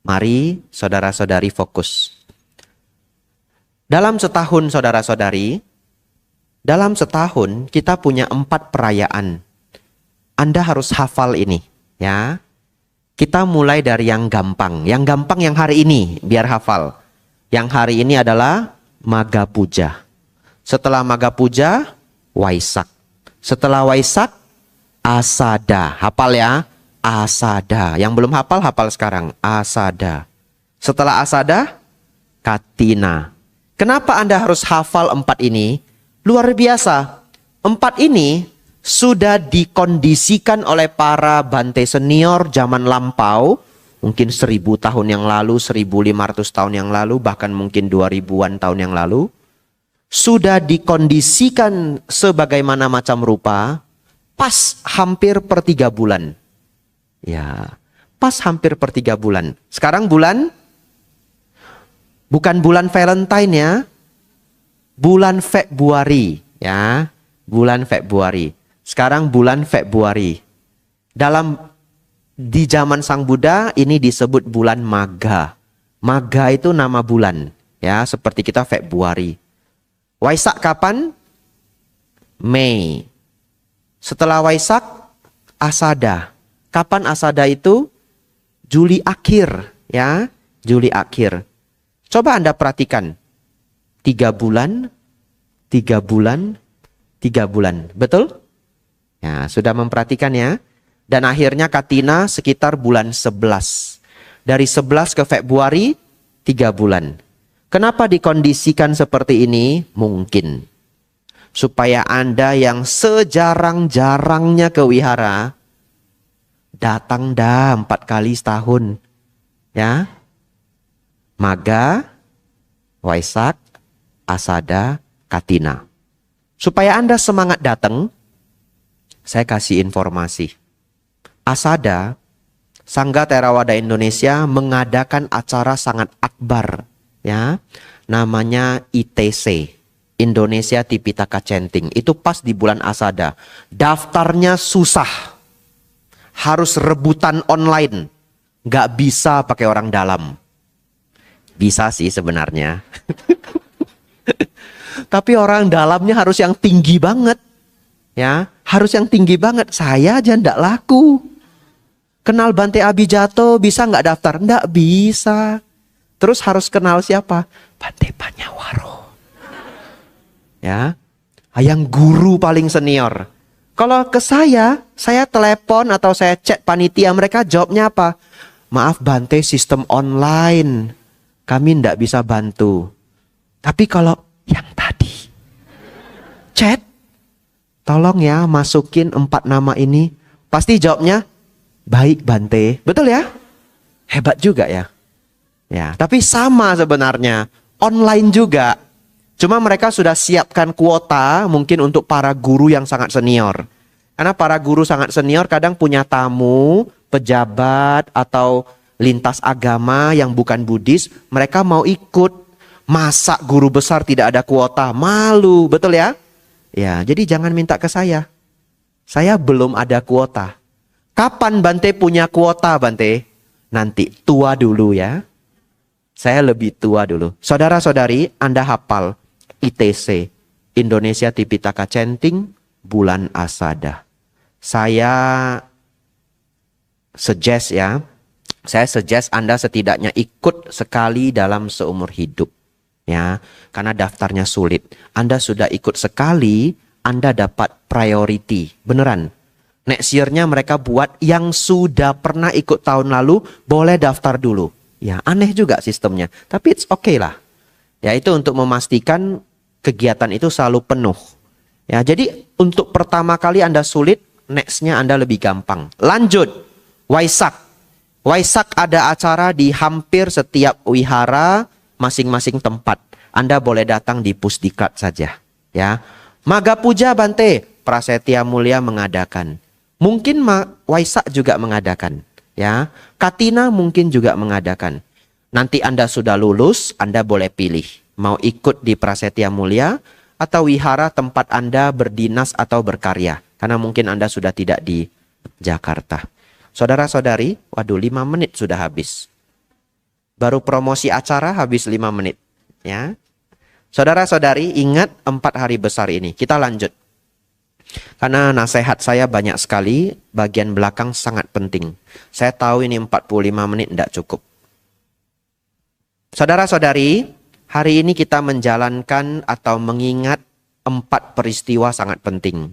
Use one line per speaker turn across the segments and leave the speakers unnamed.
Mari saudara-saudari fokus. Dalam setahun saudara-saudari, dalam setahun kita punya 4 perayaan. Anda harus hafal ini, ya. Kita mulai dari yang gampang. Yang gampang yang hari ini, biar hafal. Yang hari ini adalah Maga Puja. Setelah Maga Puja, Waisak. Setelah Waisak, Asada. Hafal ya, Asada. Yang belum hafal, hafal sekarang. Asada. Setelah Asada, Katina. Kenapa Anda harus hafal 4 ini? Luar biasa. 4 ini sudah dikondisikan oleh para Bante senior zaman lampau. Mungkin 1000 tahun yang lalu, 1500 tahun yang lalu, bahkan mungkin 2000-an tahun yang lalu. Sudah dikondisikan sebagaimana macam rupa. Pas hampir per 3 bulan. Ya, pas hampir per 3 bulan. Sekarang bulan, bukan bulan Valentine ya. Bulan Februari ya. Bulan Februari. Sekarang bulan Februari. Di zaman Sang Buddha ini disebut bulan Maga. Maga itu nama bulan. Ya, seperti kita Februari. Waisak kapan? Mei. Setelah Waisak, Asada. Kapan Asada itu? Juli akhir. Ya, Juli akhir. Coba Anda perhatikan. 3 bulan, 3 bulan, 3 bulan. Betul? Ya, sudah memperhatikan ya. Dan akhirnya Katina sekitar bulan 11. Dari 11 ke Februari, 3 bulan. Kenapa dikondisikan seperti ini? Mungkin supaya Anda yang sejarang-jarangnya ke wihara, datang dah 4 kali setahun. Ya. Maga, Waisak, Asada, Katina. Supaya Anda semangat datang, saya kasih informasi. Asada, Sangga Theravada Indonesia mengadakan acara sangat akbar, ya. Namanya ITC, Indonesia Tipitaka Chanting. Itu pas di bulan Asada. Daftarnya susah. Harus rebutan online. Gak bisa pakai orang dalam. Bisa sih sebenarnya. Tapi orang dalamnya harus yang tinggi banget. Ya, harus yang tinggi banget. Saya aja ndak laku. Kenal Bante Abijato bisa nggak daftar? Ndak bisa. Terus harus kenal siapa? Bante Panyawaro. Ya, yang guru paling senior. Kalau ke saya telepon atau saya chat panitia, mereka jawabnya apa? Maaf Bante, sistem online. Kami ndak bisa bantu. Tapi kalau yang tadi, chat, tolong ya masukin 4 nama ini. Pasti jawabnya, baik Bante. Betul ya? Hebat juga ya. Ya, tapi sama sebenarnya. Online juga. Cuma mereka sudah siapkan kuota mungkin untuk para guru yang sangat senior. Karena para guru sangat senior kadang punya tamu, pejabat, atau lintas agama yang bukan Buddhis. Mereka mau ikut. Masa guru besar tidak ada kuota? Malu, betul ya? Ya, jadi jangan minta ke saya. Saya belum ada kuota. Kapan Bante punya kuota, Bante? Nanti, tua dulu ya. Saya lebih tua dulu. Saudara-saudari, Anda hafal ITC, Indonesia Tipitaka Chanting, bulan Asada. Saya suggest ya. Saya suggest Anda setidaknya ikut sekali dalam seumur hidup. Ya, karena daftarnya sulit. Anda sudah ikut sekali, Anda dapat priority. Beneran. Next year-nya mereka buat yang sudah pernah ikut tahun lalu, boleh daftar dulu. Ya, aneh juga sistemnya. Tapi it's okay lah. Ya, itu untuk memastikan kegiatan itu selalu penuh. Ya, jadi untuk pertama kali Anda sulit, next-nya Anda lebih gampang. Lanjut, Waisak. Waisak ada acara di hampir setiap wihara, masing-masing tempat. Anda boleh datang di Pusdiklat saja. Ya, Maga Puja Bante, Prasetya Mulia mengadakan. Mungkin Waisak juga mengadakan. Ya, Katina mungkin juga mengadakan. Nanti Anda sudah lulus, Anda boleh pilih. Mau ikut di Prasetya Mulia atau wihara tempat Anda berdinas atau berkarya. Karena mungkin Anda sudah tidak di Jakarta. Saudara-saudari, waduh 5 menit sudah habis. Baru promosi acara habis 5 menit. Ya. Saudara-saudari, ingat 4 hari besar ini. Kita lanjut. Karena nasihat saya banyak sekali, bagian belakang sangat penting. Saya tahu ini 45 menit tidak cukup. Saudara-saudari, hari ini kita menjalankan atau mengingat 4 peristiwa sangat penting.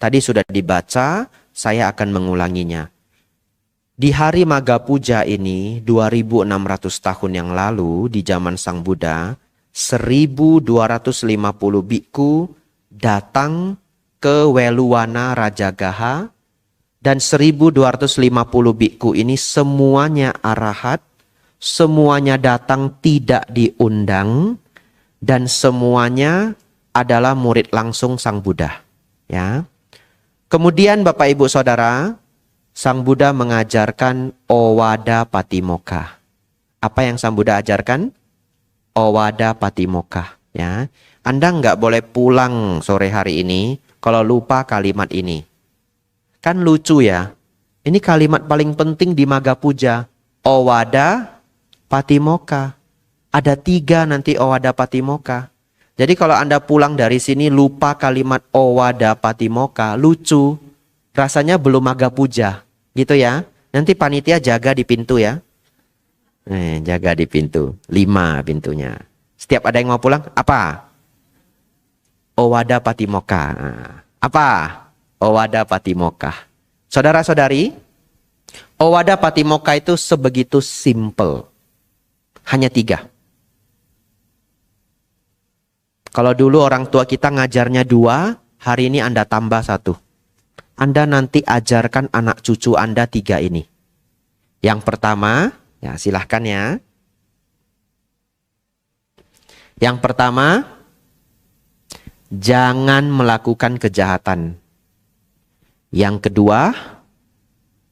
Tadi sudah dibaca, saya akan mengulanginya. Di hari Maga Puja ini, 2600 tahun yang lalu, di zaman Sang Buddha, 1250 biku datang ke Weluwana Rajagaha, dan 1250 biku ini semuanya arahat, semuanya datang tidak diundang, dan semuanya adalah murid langsung Sang Buddha. Ya. Kemudian Bapak Ibu Saudara, Sang Buddha mengajarkan Owada Patimokkha. Apa yang Sang Buddha ajarkan? Owada Patimokkha. Ya. Anda nggak boleh pulang sore hari ini kalau lupa kalimat ini. Kan lucu ya. Ini kalimat paling penting di Maga Puja. Owada Patimokkha. Ada 3 nanti Owada Patimokkha. Jadi kalau Anda pulang dari sini lupa kalimat Owada Patimokkha, lucu. Rasanya belum Maga Puja, gitu ya. Nanti panitia jaga di pintu ya. Jaga di pintu. 5 pintunya. Setiap ada yang mau pulang, apa? Owada Patimokkha. Apa? Owada Patimokkha. Saudara-saudari, Owada Patimokkha itu sebegitu simple. Hanya 3. Kalau dulu orang tua kita ngajarnya 2, hari ini Anda tambah 1. Anda nanti ajarkan anak cucu Anda 3 ini. Yang pertama, ya silahkan ya. Yang pertama, jangan melakukan kejahatan. Yang kedua,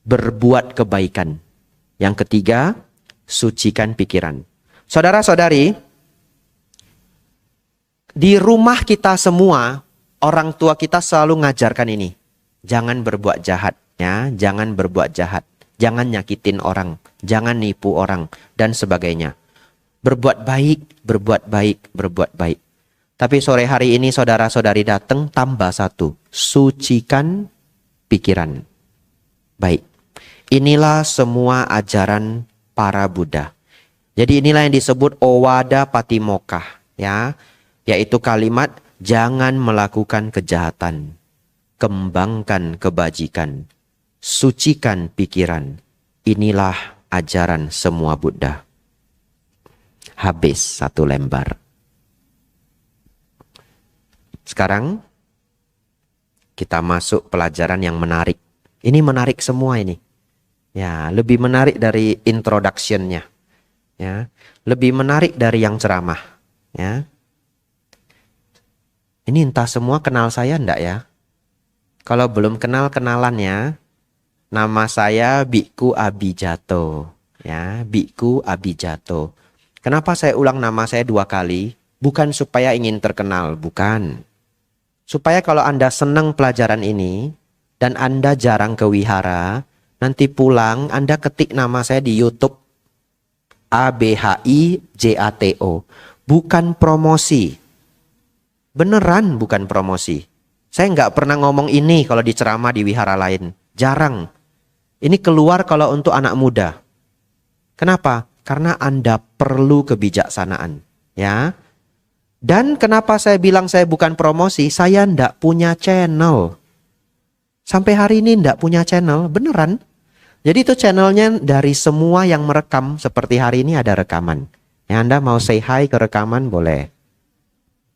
berbuat kebaikan. Yang ketiga, sucikan pikiran. Saudara-saudari, di rumah kita semua, orang tua kita selalu ngajarkan ini. Jangan berbuat jahat, ya, jangan berbuat jahat, jangan nyakitin orang, jangan nipu orang, dan sebagainya. Berbuat baik, berbuat baik, berbuat baik. Tapi sore hari ini saudara-saudari datang tambah 1, sucikan pikiran. Baik, inilah semua ajaran para Buddha. Jadi inilah yang disebut Owada Patimokkha, ya, yaitu kalimat jangan melakukan kejahatan. Kembangkan kebajikan, sucikan pikiran. Inilah ajaran semua Buddha. Habis 1 lembar. Sekarang kita masuk pelajaran yang menarik. Ini menarik semua ini. Ya, lebih menarik dari introduction-nya. Ya, lebih menarik dari yang ceramah. Ya. Ini entah semua kenal saya enggak ya? Kalau belum kenal, kenalan ya. Nama saya Biku Abijato. Ya, Biku Abijato. Kenapa saya ulang nama saya 2 kali? Bukan supaya ingin terkenal, bukan. Supaya kalau Anda senang pelajaran ini, dan Anda jarang ke wihara, nanti pulang Anda ketik nama saya di YouTube. ABHIJATO. Bukan promosi. Beneran bukan promosi. Saya nggak pernah ngomong ini kalau di ceramah di wihara lain. Jarang. Ini keluar kalau untuk anak muda. Kenapa? Karena Anda perlu kebijaksanaan. Ya. Dan kenapa saya bilang saya bukan promosi? Saya nggak punya channel. Sampai hari ini nggak punya channel. Beneran. Jadi itu channelnya dari semua yang merekam. Seperti hari ini ada rekaman. Ya, Anda mau say hi ke rekaman boleh.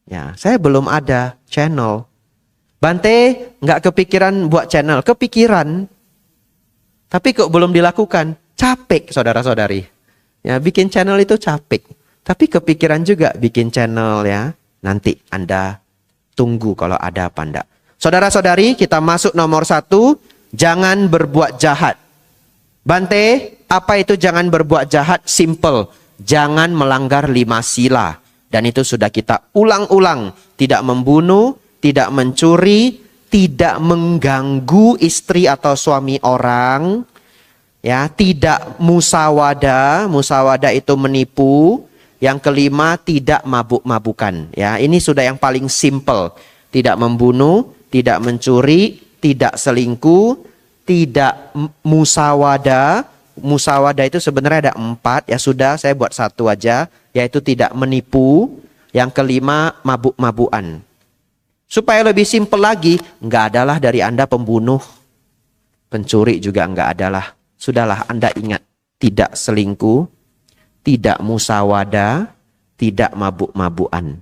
Ya, saya belum ada channel. Bante nggak kepikiran buat channel, kepikiran. Tapi kok belum dilakukan, capek saudara-saudari. Ya, bikin channel itu capek. Tapi kepikiran juga bikin channel ya. Nanti Anda tunggu kalau ada apa enggak. Saudara-saudari, kita masuk nomor 1, jangan berbuat jahat. Bante, apa itu jangan berbuat jahat? Simple, jangan melanggar 5 sila. Dan itu sudah kita ulang-ulang, tidak membunuh, tidak mencuri, tidak mengganggu istri atau suami orang, ya, tidak musawada, musawada itu menipu. Yang kelima, tidak mabuk-mabukan. Ya, ini sudah yang paling simple. Tidak membunuh, tidak mencuri, tidak selingkuh, tidak musawada. Musawada itu sebenarnya ada 4. Ya sudah, saya buat 1 aja, yaitu tidak menipu. Yang kelima, mabuk-mabukan. Supaya lebih simpel lagi, nggak adalah dari Anda pembunuh, pencuri juga nggak adalah. Sudahlah, Anda ingat, tidak selingkuh, tidak musawada, tidak mabuk-mabukan.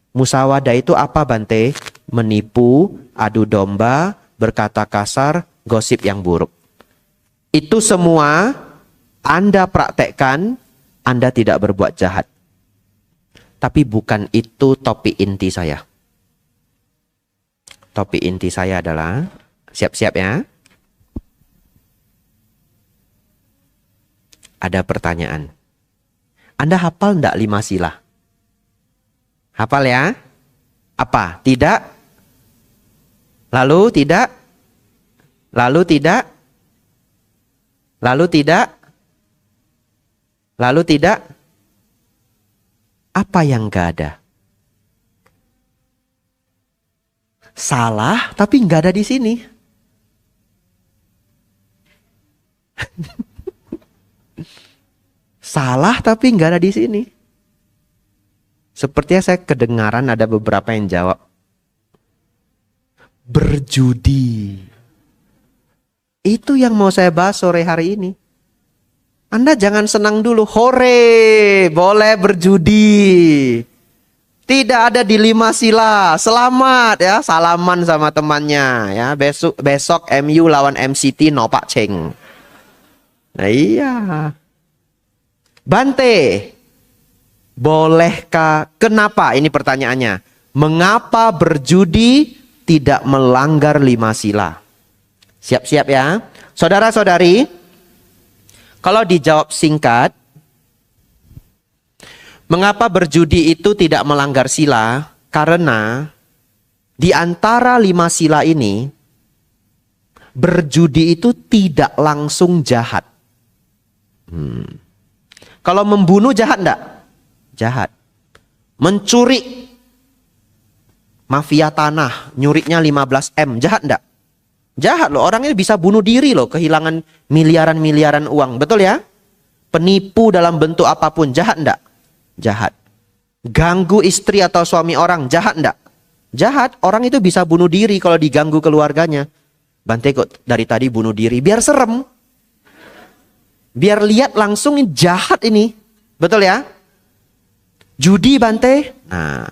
Musawada itu apa, Bante? Menipu, adu domba, berkata kasar, gosip yang buruk. Itu semua Anda praktekkan, Anda tidak berbuat jahat. Tapi bukan itu topik inti saya. Topik inti saya adalah, siap-siap ya. Ada pertanyaan. Anda hafal enggak 5 sila? Hafal ya? Apa? Tidak? Lalu tidak? Lalu tidak? Lalu tidak? Lalu tidak? Apa yang enggak ada? Salah, tapi enggak ada di sini. Salah, tapi enggak ada di sini. Sepertinya saya kedengaran ada beberapa yang jawab. Berjudi. Itu yang mau saya bahas sore hari ini. Anda jangan senang dulu. Hore, boleh berjudi. Tidak ada di 5 sila. Selamat ya, salaman sama temannya ya. Besok MU lawan MCT no Pak Ceng. Nah iya. Bante, bolehkah, kenapa? Ini pertanyaannya. Mengapa berjudi tidak melanggar 5 sila? Siap-siap ya. Saudara-saudari, kalau dijawab singkat, mengapa berjudi itu tidak melanggar sila? Karena di antara 5 sila ini, berjudi itu tidak langsung jahat. Kalau membunuh jahat enggak? Jahat. Mencuri, mafia tanah, nyurinya 15 M, jahat enggak? Jahat loh, orangnya bisa bunuh diri loh, kehilangan miliaran-miliaran uang, betul ya? Penipu dalam bentuk apapun, jahat enggak? Jahat. Ganggu istri atau suami orang, jahat enggak? Jahat, orang itu bisa bunuh diri kalau diganggu keluarganya. Bante kok dari tadi bunuh diri, biar serem. Biar lihat langsung ini jahat ini. Betul ya? Judi, Bante. Nah,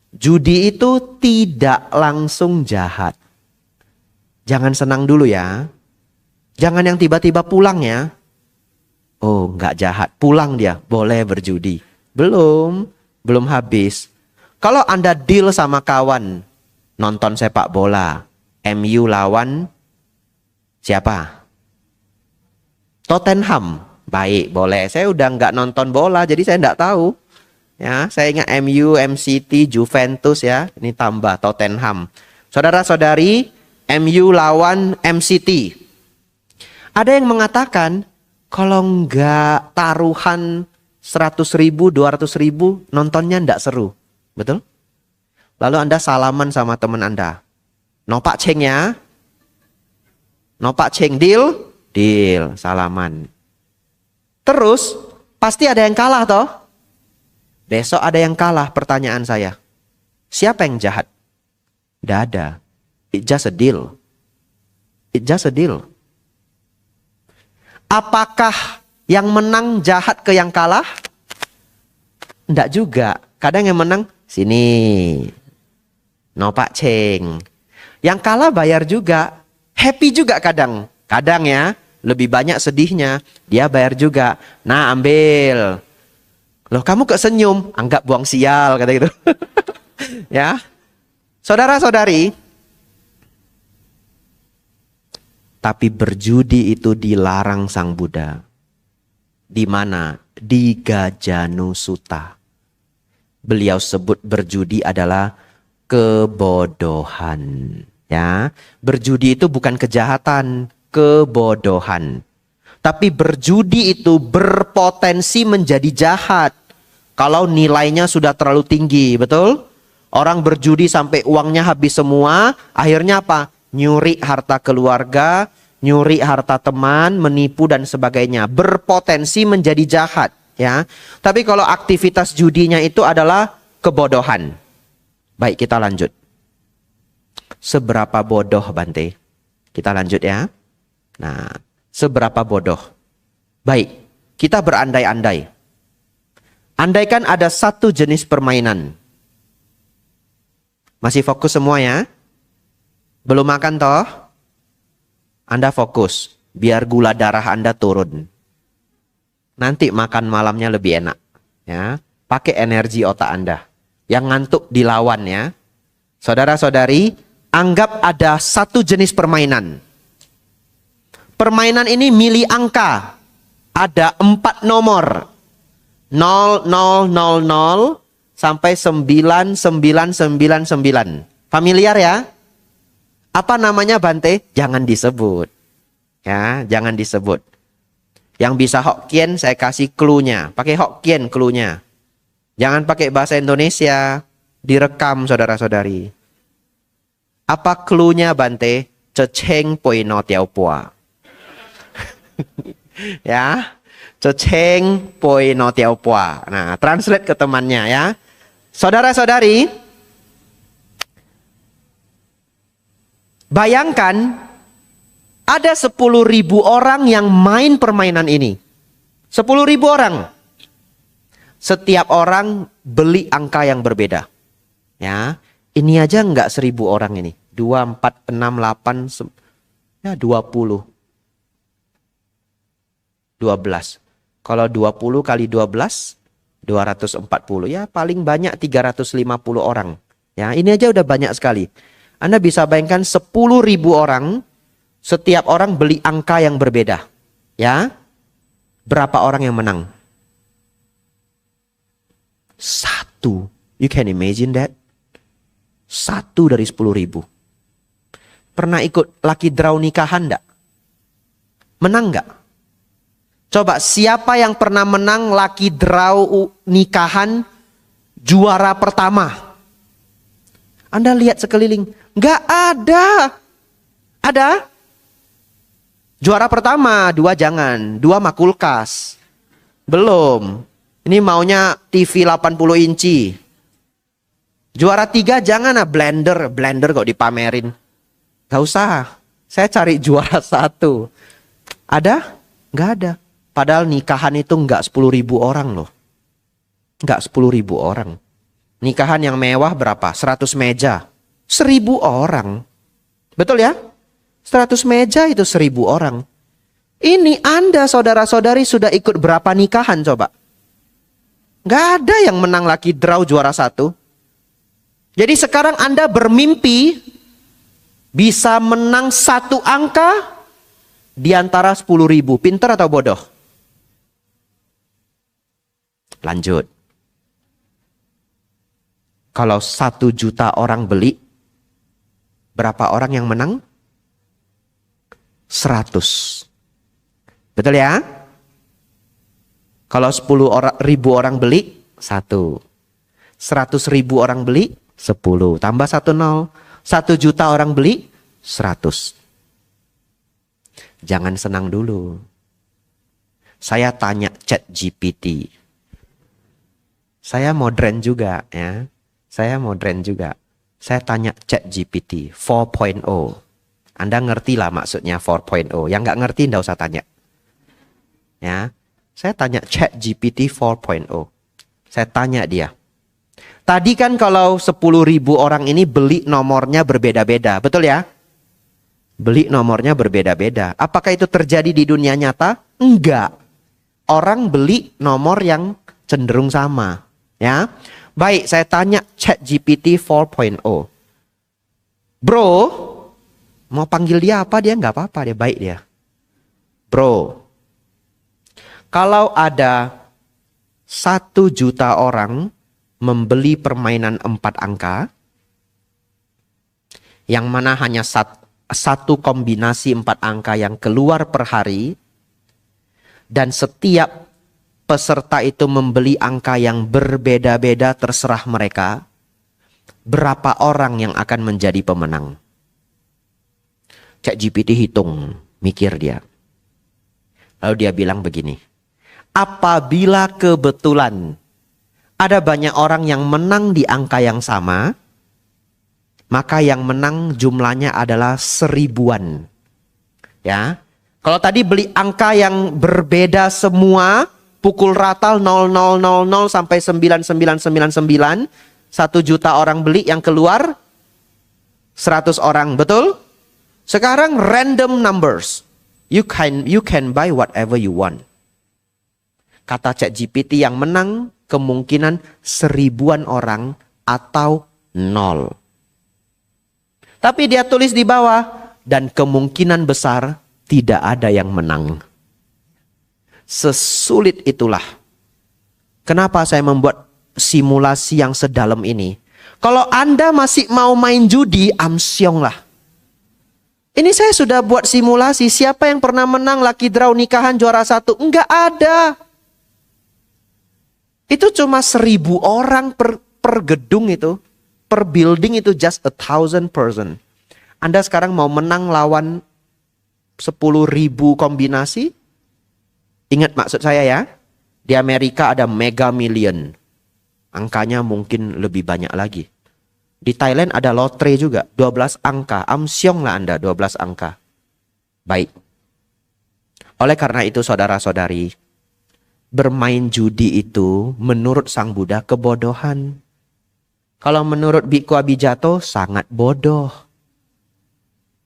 judi itu tidak langsung jahat. Jangan senang dulu ya. Jangan yang tiba-tiba pulang ya. Oh, nggak jahat. Pulang dia, boleh berjudi. Belum habis. Kalau Anda deal sama kawan, nonton sepak bola, MU lawan siapa? Tottenham. Baik, boleh. Saya udah nggak nonton bola, jadi saya nggak tahu. Ya, saya ingat MU, MCT, Juventus ya. Ini tambah Tottenham. Saudara-saudari, MU lawan MCT. Ada yang mengatakan, kalau nggak taruhan 100.000, 200.000, nontonnya nggak seru. Betul? Lalu Anda salaman sama teman Anda. No Pak Ceng ya. No Pak Ceng, deal? Deal, salaman. Terus, pasti ada yang kalah toh? Besok ada yang kalah, pertanyaan saya. Siapa yang jahat? Tidak ada. It's just a deal. It's just a deal. Apakah yang menang jahat ke yang kalah? Tidak juga. Kadang yang menang, sini. No Pak Ceng. Yang kalah bayar juga. Happy juga kadang. Kadang ya. Lebih banyak sedihnya. Dia bayar juga. Nah, ambil. Loh, kamu kok senyum? Anggap buang sial, kata gitu. Ya. Saudara-saudari. Tapi berjudi itu dilarang Sang Buddha. Di mana? Di Gajanu Sutta. Beliau sebut berjudi adalah kebodohan. Ya, berjudi itu bukan kejahatan, kebodohan. Tapi berjudi itu berpotensi menjadi jahat kalau nilainya sudah terlalu tinggi, betul? Orang berjudi sampai uangnya habis semua, akhirnya apa? Nyuri harta keluarga, nyuri harta teman, menipu dan sebagainya. Berpotensi menjadi jahat, ya. Tapi kalau aktivitas judinya itu adalah kebodohan. Baik, kita lanjut. Seberapa bodoh, Bante? Kita lanjut ya. Nah, seberapa bodoh? Baik, kita berandai-andai. Andaikan ada satu jenis permainan. Masih fokus semua ya? Belum makan toh? Anda fokus, biar gula darah Anda turun. Nanti makan malamnya lebih enak. Ya, pakai energi otak Anda. Yang ngantuk dilawan ya. Saudara-saudari, anggap ada satu jenis permainan. Permainan ini milih angka. Ada 4 nomor. 0, 0, 0, 0 sampai 9, 9, 9, 9. Familiar ya? Apa namanya, Bante? Jangan disebut. Ya, jangan disebut. Yang bisa Hokkien saya kasih clue-nya. Pakai Hokkien clue-nya. Jangan pakai bahasa Indonesia. Direkam saudara-saudari. Apa clue-nya, Bante? Ceceng poi no tiao pua. Ya. Ceceng poi no tiao pua. Nah, translate ke temannya ya. Saudara-saudari, bayangkan ada 10.000 orang yang main permainan ini. 10.000 orang. Setiap orang beli angka yang berbeda. Ya, ini aja enggak 1.000 orang ini. 2, 4, 6, 8, ya 20. 12. Kalau 20 kali 12, 240. Ya paling banyak 350 orang. Ya, ini aja udah banyak sekali. Anda bisa bayangkan 10.000 orang, setiap orang beli angka yang berbeda. Ya, berapa orang yang menang? 1. You can imagine that? 1 dari 10.000. Pernah ikut lucky draw nikahan enggak? Menang enggak? Coba siapa yang pernah menang lucky draw nikahan juara pertama? Anda lihat sekeliling. Enggak ada. Ada? Juara pertama, 2 jangan. 2 mah kulkas. Belum. Ini maunya TV 80 inci. Juara 3 jangan lah, blender. Blender kok dipamerin. Gak usah. Saya cari juara 1. Ada? Gak ada. Padahal nikahan itu gak 10.000 orang loh. Gak 10.000 orang. Nikahan yang mewah berapa? 100 meja. 1.000 orang. Betul ya? 100 meja itu 1.000 orang. Ini Anda saudara-saudari sudah ikut berapa nikahan coba? Gak ada yang menang lucky draw juara 1. Jadi sekarang Anda bermimpi bisa menang 1 angka di antara 10.000. Pintar atau bodoh? Lanjut. Kalau 1 juta orang beli, berapa orang yang menang? 100. Betul ya? Kalau 10.000 orang beli, 1. 100.000 orang beli, 10. Tambah 1 0. 1 juta orang beli, 100. Jangan senang dulu. Saya tanya ChatGPT. Saya modern juga ya. Saya modern juga. Saya tanya ChatGPT 4.0. Anda ngerti lah maksudnya 4.0. Yang nggak ngerti nggak usah tanya. Ya, saya tanya ChatGPT 4.0. Saya tanya dia. Tadi kan kalau 10.000 orang ini beli nomornya berbeda-beda, betul ya? Beli nomornya berbeda-beda. Apakah itu terjadi di dunia nyata? Enggak. Orang beli nomor yang cenderung sama. Ya, baik, saya tanya ChatGPT 4.0. Bro, mau panggil dia apa? Dia nggak apa-apa, dia baik dia. Bro, kalau ada 1 juta orang membeli permainan 4 angka, yang mana hanya satu kombinasi 4 angka yang keluar per hari, dan setiap peserta itu membeli angka yang berbeda-beda terserah mereka, berapa orang yang akan menjadi pemenang? ChatGPT hitung, mikir dia. Lalu dia bilang begini, apabila kebetulan ada banyak orang yang menang di angka yang sama, maka yang menang jumlahnya adalah 1000-an. Ya. Kalau tadi beli angka yang berbeda semua, pukul rata 0000 sampai 9999, 1 juta orang beli, yang keluar 100 orang, betul? Sekarang random numbers. You can buy whatever you want. Kata ChatGPT, yang menang kemungkinan 1000-an orang atau 0. Tapi dia tulis di bawah, dan kemungkinan besar tidak ada yang menang. Sesulit itulah. Kenapa saya membuat simulasi yang sedalam ini? Kalau Anda masih mau main judi, amsyong lah. Ini saya sudah buat simulasi. Siapa yang pernah menang lucky draw nikahan juara 1? Enggak ada. Itu cuma 1000 orang per gedung itu. Per building itu just 1,000 person. Anda sekarang mau menang lawan 10.000 kombinasi? Ingat maksud saya ya. Di Amerika ada Mega Million. Angkanya mungkin lebih banyak lagi. Di Thailand ada lotre juga, 12 angka. Amsyong lah Anda, 12 angka. Baik. Oleh karena itu saudara-saudari, bermain judi itu menurut Sang Buddha kebodohan. Kalau menurut Bhikkhu Abhijato sangat bodoh.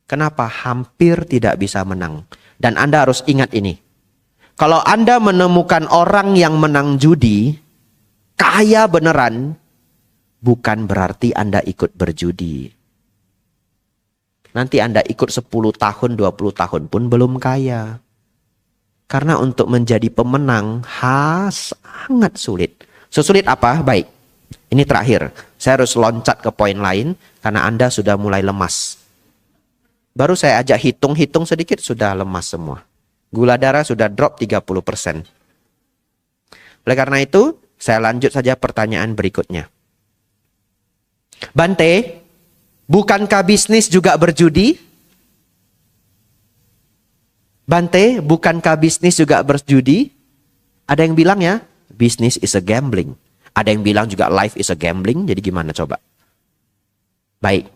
Kenapa? Hampir tidak bisa menang. Dan Anda harus ingat ini. Kalau Anda menemukan orang yang menang judi, kaya beneran, bukan berarti Anda ikut berjudi. Nanti Anda ikut 10 tahun, 20 tahun pun belum kaya. Karena untuk menjadi pemenang sangat sulit. Sesulit apa? Baik. Ini terakhir. Saya harus loncat ke poin lain karena Anda sudah mulai lemas. Baru saya ajak hitung-hitung sedikit sudah lemas semua. Gula darah sudah drop 30%. Oleh karena itu, saya lanjut saja pertanyaan berikutnya. Bante, bukankah bisnis juga berjudi? Bante, bukankah bisnis juga berjudi? Ada yang bilang ya, bisnis is a gambling. Ada yang bilang juga life is a gambling. Jadi gimana coba? Baik,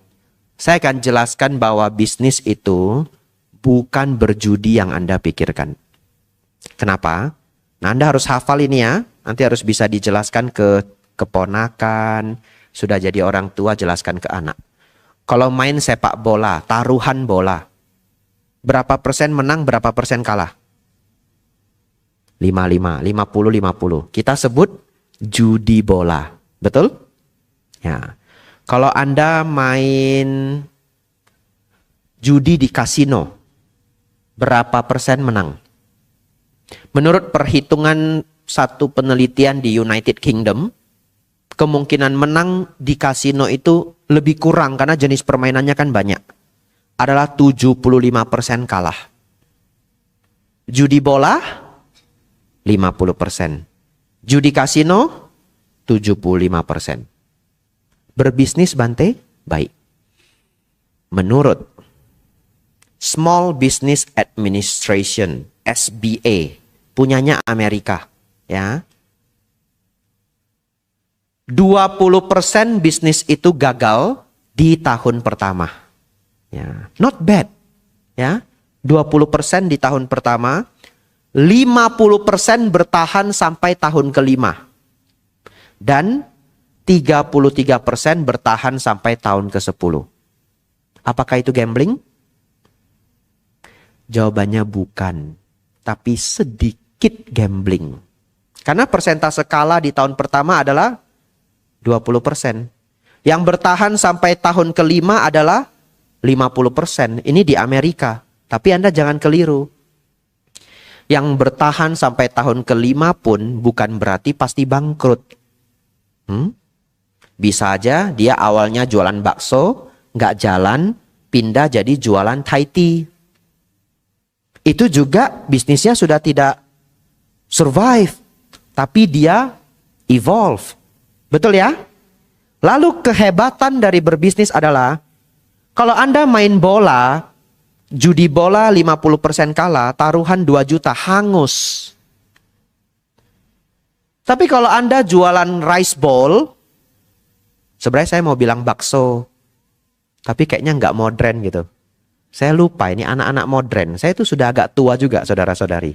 saya akan jelaskan bahwa bisnis itu bukan berjudi yang Anda pikirkan. Kenapa? Nah, Anda harus hafal ini ya. Nanti harus bisa dijelaskan ke keponakan. Sudah jadi orang tua, jelaskan ke anak. Kalau main sepak bola, taruhan bola, berapa persen menang, berapa persen kalah? 55, 50. Kita sebut judi bola. Betul? Ya. Kalau Anda main judi di kasino, berapa persen menang? Menurut perhitungan satu penelitian di United Kingdom, kemungkinan menang di kasino itu lebih kurang karena jenis permainannya kan banyak. Adalah 75% kalah. Judi bola 50%. Judi kasino 75%. Berbisnis Bante? Baik. Menurut Small Business Administration, SBA, punyanya Amerika, ya. 20% bisnis itu gagal di tahun pertama. Ya, not bad. Ya, 20% di tahun pertama, 50% bertahan sampai tahun kelima. Dan 33% bertahan sampai tahun ke-10. Apakah itu gambling? Jawabannya bukan, tapi sedikit gambling. Karena persentase kalah di tahun pertama adalah 20%. Yang bertahan sampai tahun kelima adalah 50%. Ini di Amerika. Tapi Anda jangan keliru. Yang bertahan sampai tahun kelima pun bukan berarti pasti bangkrut. Bisa aja dia awalnya jualan bakso, nggak jalan, pindah jadi jualan Thai tea. Itu juga bisnisnya sudah tidak survive, tapi dia evolve. Betul ya? Lalu kehebatan dari berbisnis adalah, kalau Anda main bola, judi bola 50% kalah, taruhan 2 juta, hangus. Tapi kalau Anda jualan rice bowl, sebenarnya saya mau bilang bakso, tapi kayaknya nggak modern gitu. Saya lupa ini anak-anak modern. Saya itu sudah agak tua juga, saudara-saudari.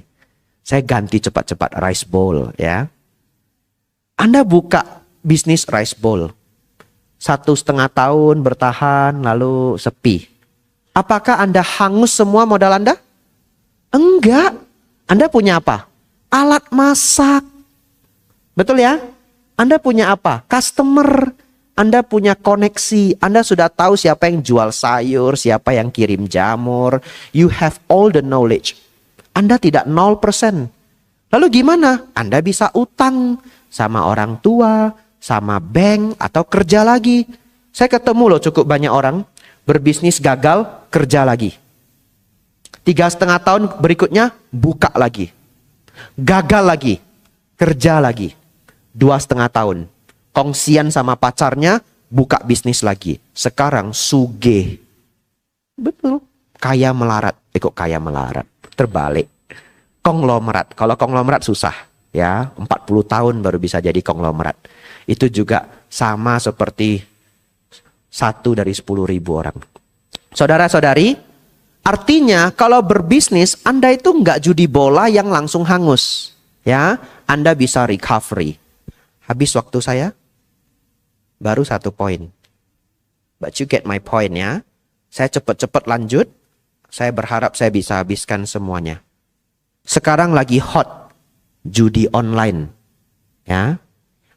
Saya ganti cepat-cepat rice bowl ya. Anda buka bisnis rice bowl. 1,5 tahun bertahan lalu sepi. Apakah Anda hangus semua modal Anda? Enggak. Anda punya apa? Alat masak. Betul ya? Anda punya apa? Customer. Anda punya koneksi. Anda sudah tahu siapa yang jual sayur, siapa yang kirim jamur. You have all the knowledge. Anda tidak 0%. Lalu gimana? Anda bisa utang sama orang tua, sama bank, atau kerja lagi. Saya ketemu loh cukup banyak orang berbisnis gagal, kerja lagi. 3,5 tahun berikutnya buka lagi. Gagal lagi, kerja lagi. 2,5 tahun. Kongsian sama pacarnya, buka bisnis lagi. Sekarang sugih. Betul. Kaya melarat. Kok kaya melarat? Terbalik. Konglomerat. Kalau konglomerat susah. Ya, 40 tahun baru bisa jadi konglomerat. Itu juga sama seperti 1 dari 10.000 orang. Saudara-saudari, artinya kalau berbisnis, Anda itu nggak judi bola yang langsung hangus. Ya, Anda bisa recovery. Habis waktu saya, baru 1 poin. But you get my point ya. Saya cepat-cepat lanjut. Saya berharap saya bisa habiskan semuanya. Sekarang lagi hot judi online. Ya,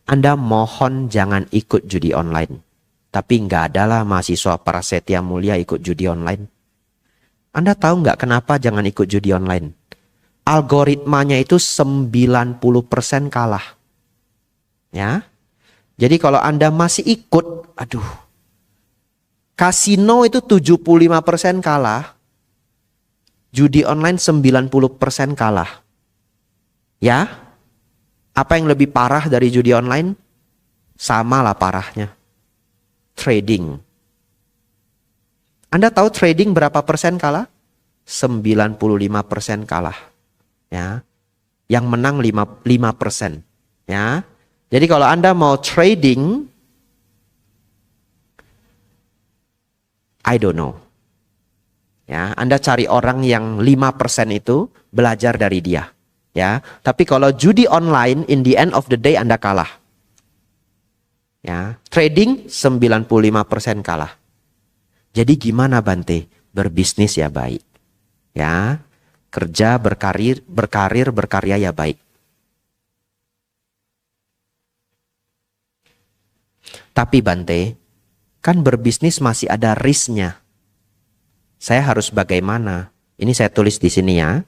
Anda mohon jangan ikut judi online. Tapi nggak adalah mahasiswa Prasetya Mulia ikut judi online. Anda tahu nggak kenapa jangan ikut judi online? Algoritmanya itu 90% kalah. Ya, jadi kalau Anda masih ikut, aduh, kasino itu 75% kalah, judi online 90% kalah. Ya, apa yang lebih parah dari judi online? Sama lah parahnya. Trading. Anda tahu trading berapa persen kalah? 95% kalah. Ya, yang menang 5%. Ya. Jadi kalau Anda mau trading, I don't know. Ya, Anda cari orang yang 5% itu, belajar dari dia. Ya, tapi kalau judi online, in the end of the day Anda kalah. Ya, trading 95% kalah. Jadi gimana Bante? Berbisnis ya baik. Ya, kerja, berkarir, berkarya ya baik. Tapi Bante, kan berbisnis masih ada risknya. Saya harus bagaimana? Ini saya tulis di sini ya.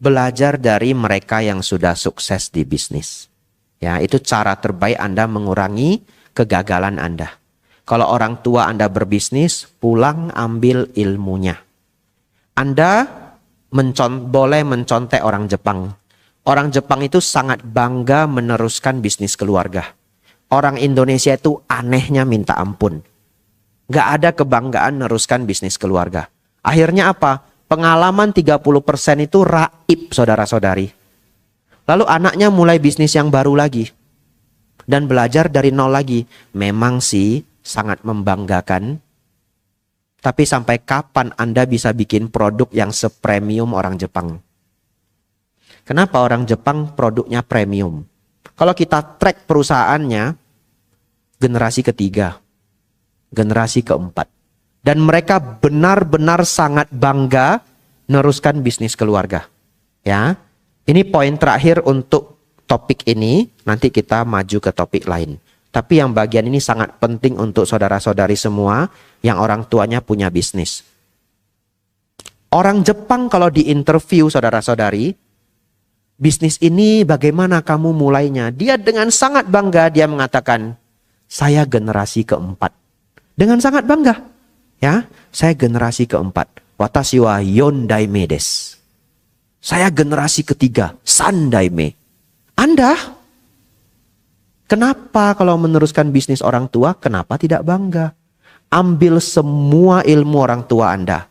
Belajar dari mereka yang sudah sukses di bisnis. Ya, itu cara terbaik Anda mengurangi kegagalan Anda. Kalau orang tua Anda berbisnis, pulang ambil ilmunya. Anda boleh mencontek orang Jepang. Orang Jepang itu sangat bangga meneruskan bisnis keluarga. Orang Indonesia itu anehnya minta ampun. Gak ada kebanggaan meneruskan bisnis keluarga. Akhirnya apa? Pengalaman 30% itu raib, saudara-saudari. Lalu anaknya mulai bisnis yang baru lagi. Dan belajar dari nol lagi. Memang sih sangat membanggakan. Tapi sampai kapan Anda bisa bikin produk yang sepremium orang Jepang? Kenapa orang Jepang produknya premium? Kalau kita track perusahaannya, generasi ketiga, generasi keempat. Dan mereka benar-benar sangat bangga meneruskan bisnis keluarga. Ya, ini poin terakhir untuk topik ini. Nanti kita maju ke topik lain. Tapi yang bagian ini sangat penting untuk saudara-saudari semua yang orang tuanya punya bisnis. Orang Jepang kalau diinterview saudara-saudari, bisnis ini bagaimana kamu mulainya? Dia dengan sangat bangga dia mengatakan, saya generasi keempat. Dengan sangat bangga. Ya, saya generasi keempat. Watashi wa yondaime desu. Saya generasi ketiga, sandaime. Anda, kenapa kalau meneruskan bisnis orang tua, kenapa tidak bangga? Ambil semua ilmu orang tua Anda.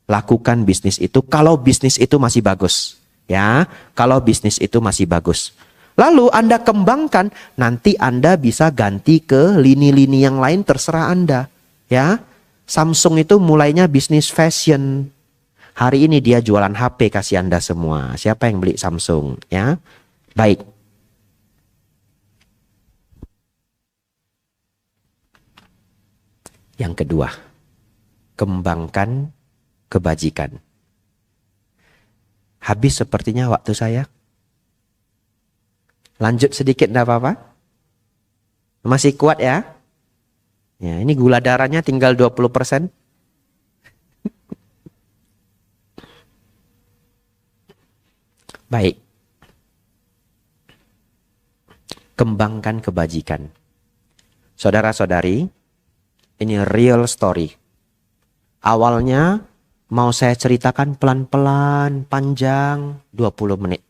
Lakukan bisnis itu kalau bisnis itu masih bagus. Ya, kalau bisnis itu masih bagus. Lalu Anda kembangkan, nanti Anda bisa ganti ke lini-lini yang lain terserah Anda. Ya, Samsung itu mulainya bisnis fashion. Hari ini dia jualan HP kasih Anda semua. Siapa yang beli Samsung? Ya, baik. Yang kedua, kembangkan kebajikan. Habis sepertinya waktu saya. Lanjut sedikit enggak apa-apa? Masih kuat ya? Ya, ini gula darahnya tinggal 20%. Baik. Kembangkan kebajikan. Saudara-saudari, ini real story. Awalnya mau saya ceritakan pelan-pelan, panjang, 20 menit.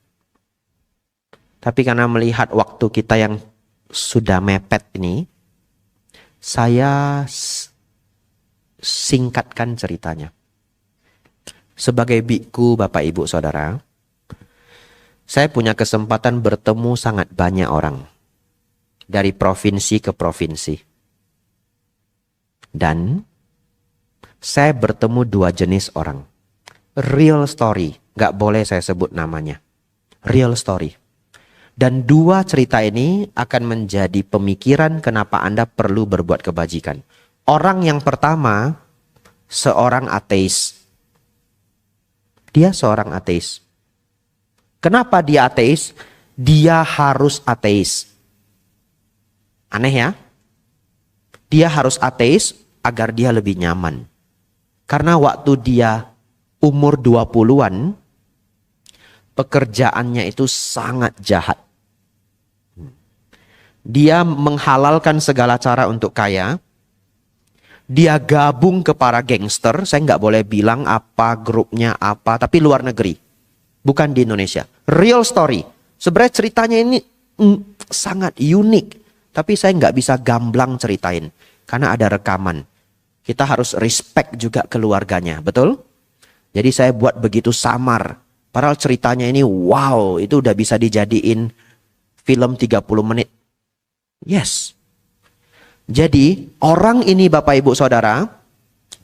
Tapi karena melihat waktu kita yang sudah mepet ini, saya singkatkan ceritanya. Sebagai biku, Bapak Ibu Saudara, saya punya kesempatan bertemu sangat banyak orang. Dari provinsi ke provinsi. Dan saya bertemu dua jenis orang. Real story, gak boleh saya sebut namanya. Real story. Dan dua cerita ini akan menjadi pemikiran kenapa Anda perlu berbuat kebajikan. Orang yang pertama, seorang ateis. Dia seorang ateis. Kenapa dia ateis? Dia harus ateis. Aneh ya? Dia harus ateis agar dia lebih nyaman. Karena waktu dia umur 20-an, pekerjaannya itu sangat jahat. Dia menghalalkan segala cara untuk kaya. Dia gabung ke para gangster. Saya nggak boleh bilang apa grupnya apa, tapi luar negeri. Bukan di Indonesia. Real story. Sebenarnya ceritanya ini sangat unik. Tapi saya nggak bisa gamblang ceritain. Karena ada rekaman. Kita harus respect juga keluarganya. Betul? Jadi saya buat begitu samar. Padahal ceritanya ini wow. Itu udah bisa dijadiin film 30 menit. Yes. Jadi orang ini Bapak Ibu Saudara,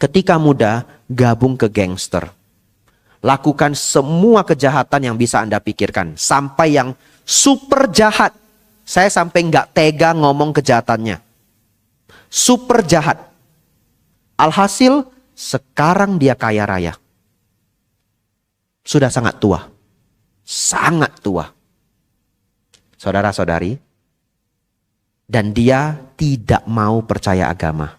ketika muda gabung ke gangster. Lakukan semua kejahatan yang bisa Anda pikirkan. Sampai yang super jahat. Saya sampai nggak tega ngomong kejahatannya. Super jahat. Alhasil sekarang dia kaya raya. Sudah sangat tua. Sangat tua. Saudara-saudari. Dan dia tidak mau percaya agama.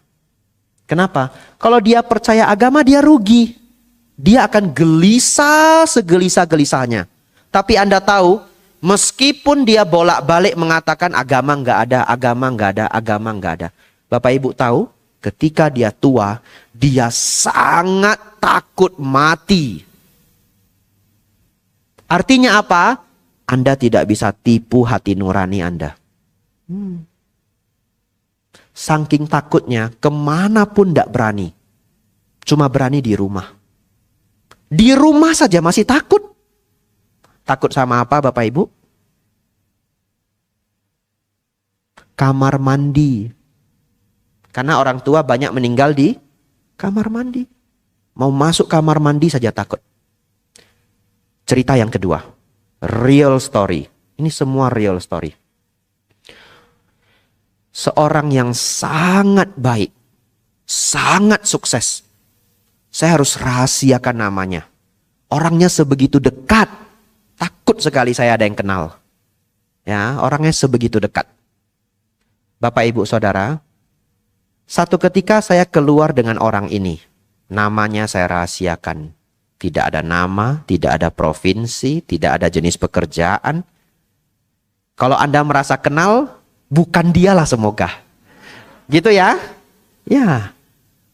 Kenapa? Kalau dia percaya agama dia rugi. Dia akan gelisah segelisah-gelisahnya. Tapi Anda tahu, meskipun dia bolak-balik mengatakan agama nggak ada, agama nggak ada, agama nggak ada. Bapak Ibu tahu, ketika dia tua, dia sangat takut mati. Artinya apa? Anda tidak bisa tipu hati nurani Anda. Saking takutnya, kemanapun tidak berani. Cuma berani di rumah. Di rumah saja masih takut. Takut sama apa Bapak Ibu? Kamar mandi. Karena orang tua banyak meninggal di kamar mandi. Mau masuk kamar mandi saja takut. Cerita yang kedua. Real story. Ini semua real story. Seorang yang sangat baik. Sangat sukses. Saya harus rahasiakan namanya. Orangnya sebegitu dekat. Takut sekali saya ada yang kenal. Ya, orangnya sebegitu dekat. Bapak Ibu Saudara, satu ketika saya keluar dengan orang ini. Namanya saya rahasiakan. Tidak ada nama, tidak ada provinsi, tidak ada jenis pekerjaan. Kalau Anda merasa kenal, bukan dialah semoga. Gitu ya. Ya,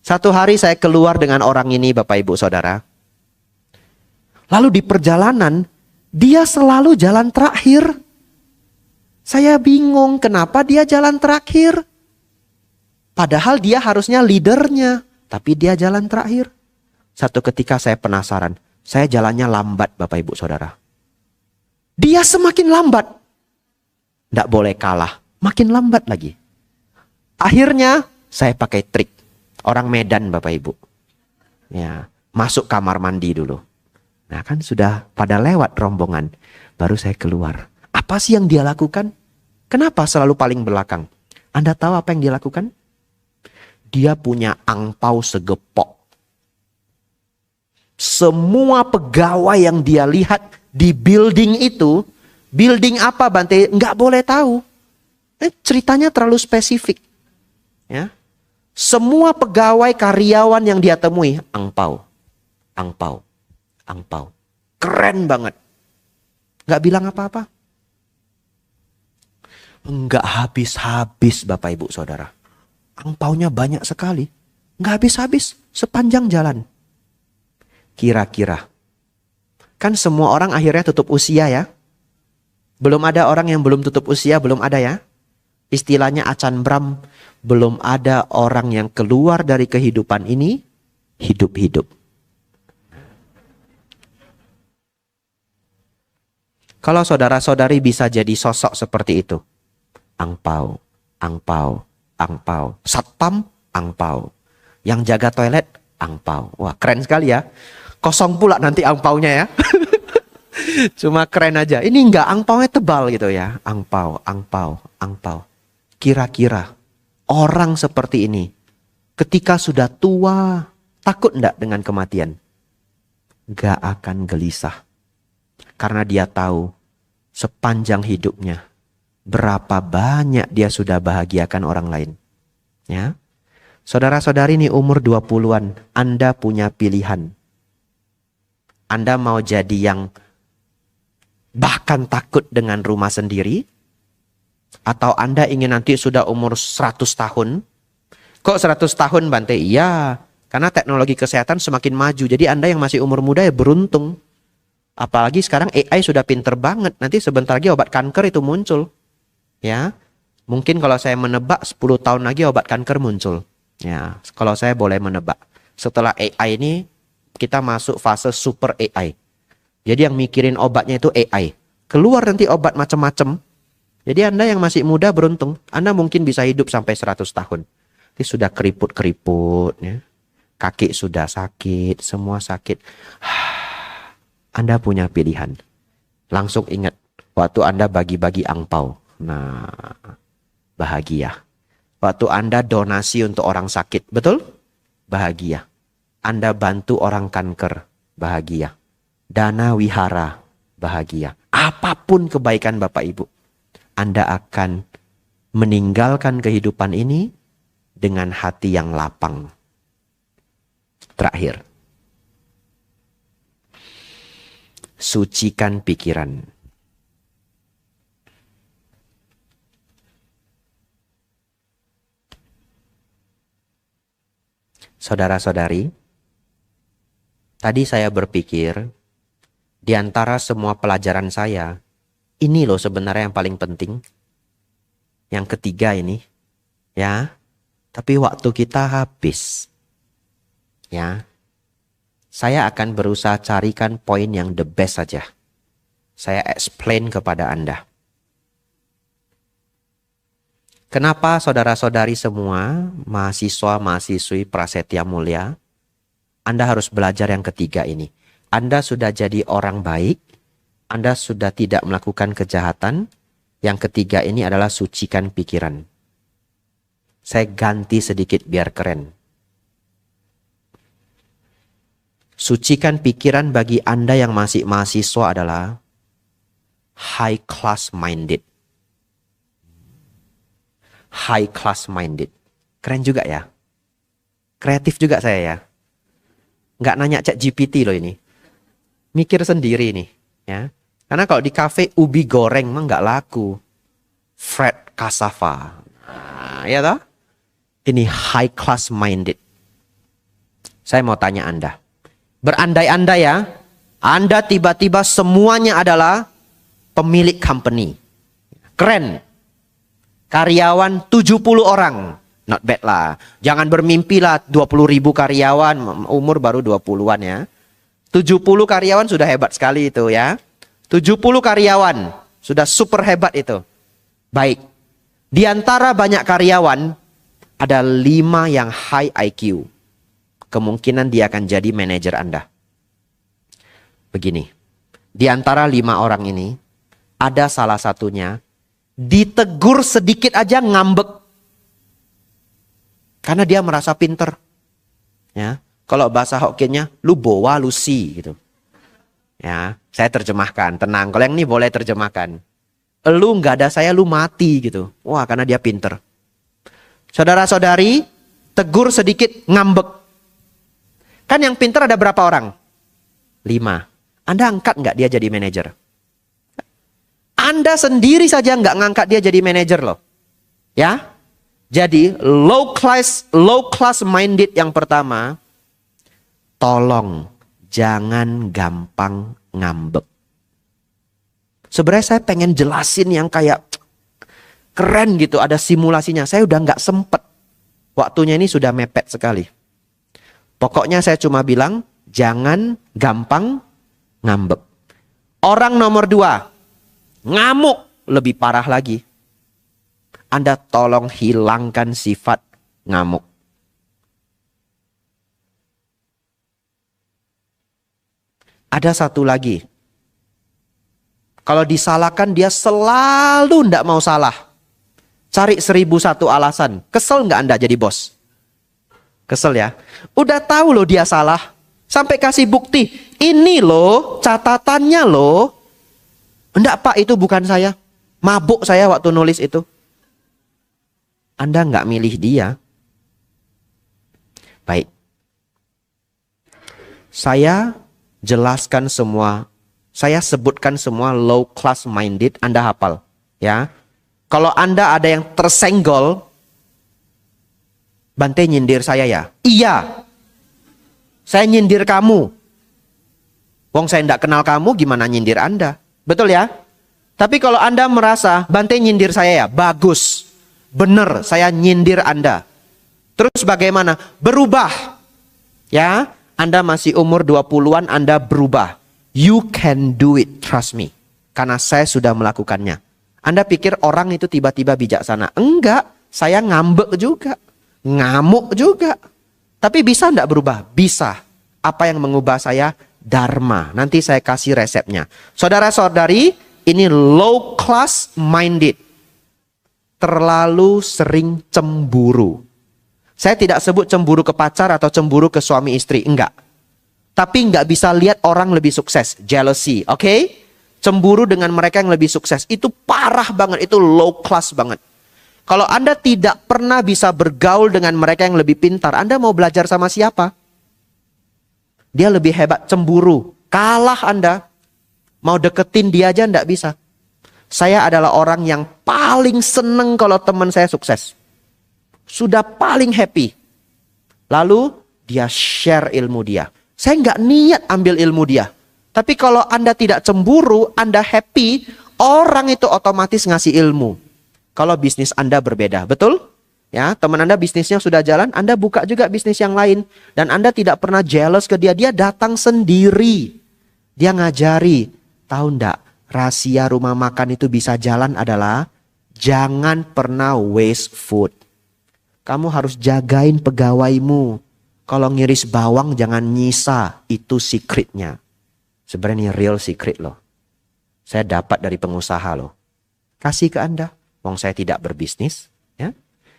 satu hari saya keluar dengan orang ini, Bapak Ibu Saudara. Lalu di perjalanan, dia selalu jalan terakhir. Saya bingung kenapa dia jalan terakhir. Padahal dia harusnya leadernya, tapi dia jalan terakhir. Satu ketika saya penasaran, saya jalannya lambat Bapak Ibu Saudara. Dia semakin lambat. Tidak boleh kalah, makin lambat lagi. Akhirnya saya pakai trik. Orang Medan Bapak Ibu. Ya, masuk kamar mandi dulu. Nah kan sudah pada lewat rombongan. Baru saya keluar. Apa sih yang dia lakukan? Kenapa selalu paling belakang? Anda tahu apa yang dia lakukan? Dia punya angpau segepok. Semua pegawai yang dia lihat di building itu, building apa Bante? Nggak boleh tahu. Ceritanya terlalu spesifik. Ya. Semua pegawai karyawan yang dia temui, angpau. Angpau. Angpau. Keren banget. Nggak bilang apa-apa. Nggak habis-habis Bapak Ibu Saudara. Angpaunya banyak sekali. Nggak habis-habis sepanjang jalan. Kira-kira. Kan semua orang akhirnya tutup usia ya. Belum ada orang yang belum tutup usia, belum ada ya. Istilahnya Acan Bram, belum ada orang yang keluar dari kehidupan ini hidup-hidup. Kalau saudara-saudari bisa jadi sosok seperti itu. Angpau, angpau, angpau. Satpam, angpau. Yang jaga toilet, angpau. Wah keren sekali ya. Kosong pula nanti angpaunya ya. Cuma keren aja. Ini enggak, angpaunya tebal gitu ya. Angpau, angpau, angpau. Kira-kira orang seperti ini ketika sudah tua takut enggak dengan kematian? Gak akan gelisah. Karena dia tahu sepanjang hidupnya berapa banyak dia sudah bahagiakan orang lain. Ya. Saudara-saudari ini umur 20-an, Anda punya pilihan. Anda mau jadi yang bahkan takut dengan rumah sendiri? Atau Anda ingin nanti sudah umur 100 tahun? Kok 100 tahun Bante? Iya, karena teknologi kesehatan semakin maju. Jadi Anda yang masih umur muda ya beruntung. Apalagi sekarang AI sudah pinter banget. Nanti sebentar lagi obat kanker itu muncul. Ya, mungkin kalau saya menebak 10 tahun lagi obat kanker muncul. Ya, kalau saya boleh menebak. Setelah AI ini kita masuk fase super AI. Jadi yang mikirin obatnya itu AI. Keluar nanti obat macam-macam. Jadi Anda yang masih muda beruntung. Anda mungkin bisa hidup sampai 100 tahun. Ini sudah keriput-keriput. Ya. Kaki sudah sakit. Semua sakit. Anda punya pilihan. Langsung ingat. Waktu Anda bagi-bagi angpau. Nah, bahagia. Waktu Anda donasi untuk orang sakit. Betul? Bahagia. Anda bantu orang kanker. Bahagia. Dana wihara. Bahagia. Apapun kebaikan Bapak Ibu. Anda akan meninggalkan kehidupan ini dengan hati yang lapang. Terakhir. Sucikan pikiran. Saudara-saudari, tadi saya berpikir, di antara semua pelajaran saya, ini loh sebenarnya yang paling penting. Yang ketiga ini, ya. Tapi waktu kita habis. Ya. Saya akan berusaha carikan poin yang the best saja. Saya explain kepada Anda. Kenapa saudara-saudari semua, mahasiswa-mahasiswi Prasetya Mulia, Anda harus belajar yang ketiga ini. Anda sudah jadi orang baik, Anda sudah tidak melakukan kejahatan. Yang ketiga ini adalah sucikan pikiran. Saya ganti sedikit biar keren. Sucikan pikiran bagi Anda yang masih mahasiswa adalah high class minded. High class minded. Keren juga ya. Kreatif juga saya ya. Nggak nanya ChatGPT loh ini. Mikir sendiri nih. Ya. Karena kalau di kafe ubi goreng mah nggak laku. Fred cassava. Nah, ya toh? Ini high class minded. Saya mau tanya Anda. Berandai-andai ya, Anda tiba-tiba semuanya adalah pemilik company. Keren. Karyawan 70 orang. Not bad lah. Jangan bermimpi lah 20.000 karyawan. Umur baru 20-an ya. 70 karyawan sudah hebat sekali itu ya. 70 karyawan. Sudah super hebat itu. Baik. Di antara banyak karyawan, ada 5 yang high IQ. Kemungkinan dia akan jadi manajer Anda. Begini. Di antara 5 orang ini, ada salah satunya, ditegur sedikit aja ngambek. Karena dia merasa pinter. Ya, kalau bahasa Hokkiennya, lu bawa lu si gitu. Ya, saya terjemahkan, tenang. Kalau yang ini boleh terjemahkan. Lu nggak ada saya, lu mati gitu. Wah, karena dia pinter. Saudara-saudari, tegur sedikit ngambek. Kan yang pinter ada berapa orang? 5. Anda angkat nggak dia jadi manajer? Anda sendiri saja nggak ngangkat dia jadi manajer loh. Ya. Jadi low class minded yang pertama, tolong jangan gampang ngambek. Sebenarnya saya pengen jelasin yang kayak keren gitu, ada simulasinya. Saya udah nggak sempet. Waktunya ini sudah mepet sekali. Pokoknya saya cuma bilang jangan gampang ngambek. Orang nomor 2, ngamuk, lebih parah lagi. Anda tolong hilangkan sifat ngamuk. Ada satu lagi. Kalau disalahkan dia selalu tidak mau salah. Cari 1001 alasan. Kesel nggak Anda jadi bos? Kesel ya? Udah tahu loh dia salah. Sampai kasih bukti. Ini loh catatannya loh. Enggak Pak, itu bukan saya. Mabuk saya waktu nulis itu. Anda nggak milih dia. Baik. Saya jelaskan semua. Saya sebutkan semua low class minded. Anda hafal. Ya. Kalau Anda ada yang tersenggol. Bante nyindir saya ya? Iya. Saya nyindir kamu. Wong saya nggak kenal kamu, gimana nyindir Anda? Betul ya? Tapi kalau Anda merasa Bante nyindir saya ya? Bagus. Benar, saya nyindir Anda. Terus bagaimana? Berubah. Ya, Anda masih umur 20-an, Anda berubah. You can do it, trust me. Karena saya sudah melakukannya. Anda pikir orang itu tiba-tiba bijaksana? Enggak, saya ngambek juga. Ngamuk juga. Tapi bisa enggak berubah? Bisa. Apa yang mengubah saya? Dharma. Nanti saya kasih resepnya. Saudara-saudari, ini low class minded. Terlalu sering cemburu. Saya tidak sebut cemburu ke pacar atau cemburu ke suami istri. Enggak. Tapi enggak bisa lihat orang lebih sukses. Jealousy. Oke? Cemburu dengan mereka yang lebih sukses. Itu parah banget. Itu low class banget. Kalau Anda tidak pernah bisa bergaul dengan mereka yang lebih pintar, Anda mau belajar sama siapa? Dia lebih hebat, cemburu. Kalah Anda. Mau deketin dia aja enggak bisa. Saya adalah orang yang paling seneng kalau teman saya sukses. Sudah paling happy. Lalu dia share ilmu dia. Saya nggak niat ambil ilmu dia. Tapi kalau Anda tidak cemburu, Anda happy, orang itu otomatis ngasih ilmu. Kalau bisnis Anda berbeda, betul? Ya, teman Anda bisnisnya sudah jalan, Anda buka juga bisnis yang lain. Dan Anda tidak pernah jealous ke dia. Dia datang sendiri. Dia ngajari. Tahu enggak? Rahasia rumah makan itu bisa jalan adalah jangan pernah waste food. Kamu harus jagain pegawaimu. Kalau ngiris bawang jangan nyisa. Itu secretnya. Sebenarnya ini real secret loh. Saya dapat dari pengusaha loh. Kasih ke Anda. Wong saya tidak berbisnis. Ya.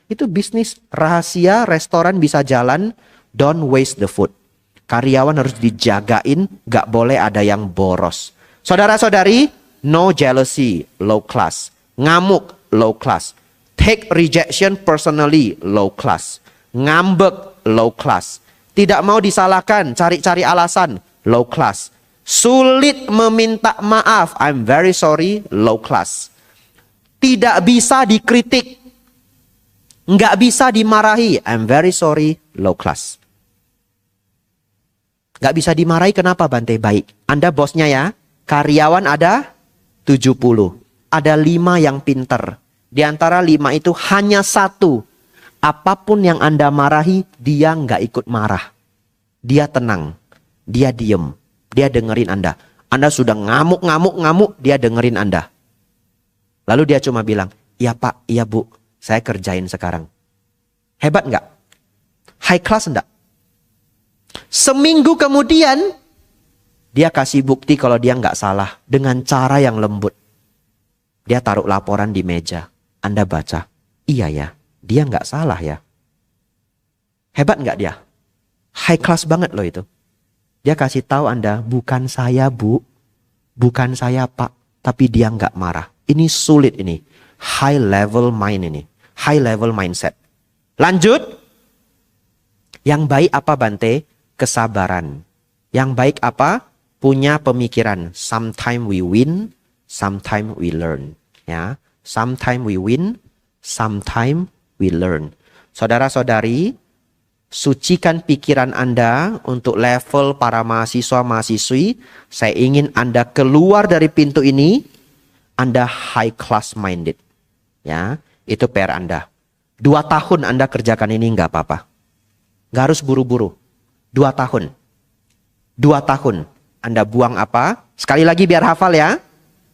Itu bisnis rahasia restoran bisa jalan. Don't waste the food. Karyawan harus dijagain. Gak boleh ada yang boros. Saudara-saudari, no jealousy, low class. Ngamuk, low class. Take rejection personally, low class. Ngambek, low class. Tidak mau disalahkan, cari-cari alasan, low class. Sulit meminta maaf, I'm very sorry, low class. Tidak bisa dikritik. Nggak bisa dimarahi. I'm very sorry, low class. Nggak bisa dimarahi kenapa Bante? Baik. Anda bosnya ya. Karyawan ada 70. Ada 5 yang pinter. Di antara 5 itu hanya 1. Apapun yang Anda marahi, dia nggak ikut marah. Dia tenang. Dia diem. Dia dengerin Anda. Anda sudah ngamuk, dia dengerin Anda. Lalu dia cuma bilang, iya Pak, iya Bu, saya kerjain sekarang. Hebat nggak? High class nggak? Seminggu kemudian, dia kasih bukti kalau dia nggak salah dengan cara yang lembut. Dia taruh laporan di meja. Anda baca, iya ya, dia nggak salah ya. Hebat nggak dia? High class banget loh itu. Dia kasih tahu Anda, bukan saya Bu, bukan saya Pak, tapi dia nggak marah. Ini sulit ini, high level mind ini, high level mindset. Lanjut, yang baik apa Bante? Kesabaran. Yang baik apa? Punya pemikiran. Sometimes we win, sometimes we learn. Ya, sometimes we win, sometimes we learn. Saudara-saudari, sucikan pikiran Anda untuk level para mahasiswa-mahasiswi. Saya ingin Anda keluar dari pintu ini, Anda high class minded. Ya, itu PR Anda. 2 tahun Anda kerjakan ini nggak apa-apa. Nggak harus buru-buru. 2 tahun. 2 tahun. Anda buang apa? Sekali lagi biar hafal ya.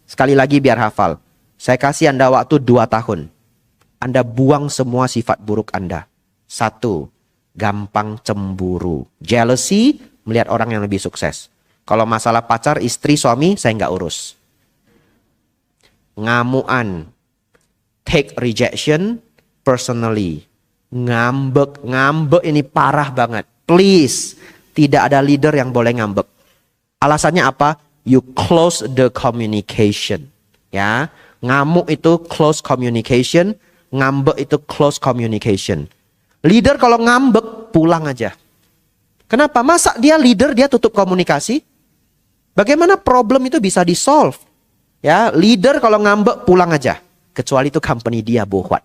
Sekali lagi biar hafal. Saya kasih Anda waktu 2 tahun. Anda buang semua sifat buruk Anda. 1. Gampang cemburu. Jealousy, melihat orang yang lebih sukses. Kalau masalah pacar, istri, suami, saya nggak urus. Ngamuan. Take rejection personally. Ngambek ini parah banget. Please, tidak ada leader yang boleh ngambek. Alasannya apa? You close the communication. Ya, ngamuk itu close communication, ngambek itu close communication. Leader kalau ngambek pulang aja. Kenapa? Masa dia leader dia tutup komunikasi? Bagaimana problem itu bisa di-solve? Ya, leader kalau ngambek pulang aja. Kecuali itu company dia bohwat.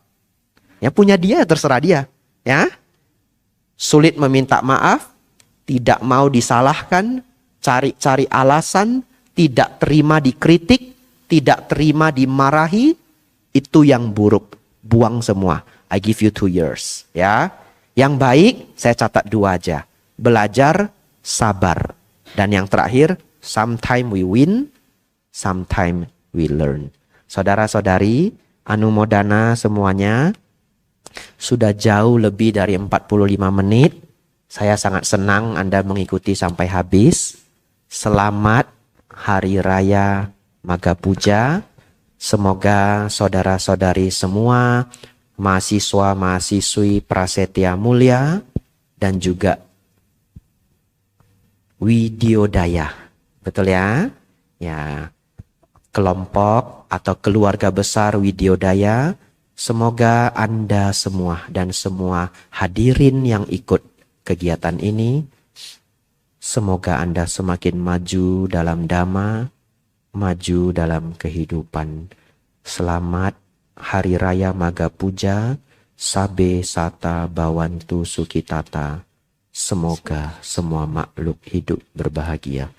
Ya punya dia terserah dia. Ya. Sulit meminta maaf, tidak mau disalahkan, cari-cari alasan, tidak terima dikritik, tidak terima dimarahi, itu yang buruk. Buang semua. I give you 2 years. Ya. Yang baik, saya catat 2 aja. Belajar, sabar. Dan yang terakhir, sometime we win, sometime we learn. Saudara-saudari, anumodana semuanya. Sudah jauh lebih dari 45 menit. Saya sangat senang Anda mengikuti sampai habis. Selamat Hari Raya Maga Puja. Semoga saudara-saudari semua, mahasiswa-mahasiswi Prasetya Mulia, dan juga Widyodaya. Betul ya? Ya. Kelompok atau keluarga besar Widyodaya. Semoga Anda semua dan semua hadirin yang ikut kegiatan ini, semoga Anda semakin maju dalam dhamma, maju dalam kehidupan. Selamat Hari Raya Maga Puja, Sabe Sata Bawantu Sukitata. Semoga semua makhluk hidup berbahagia.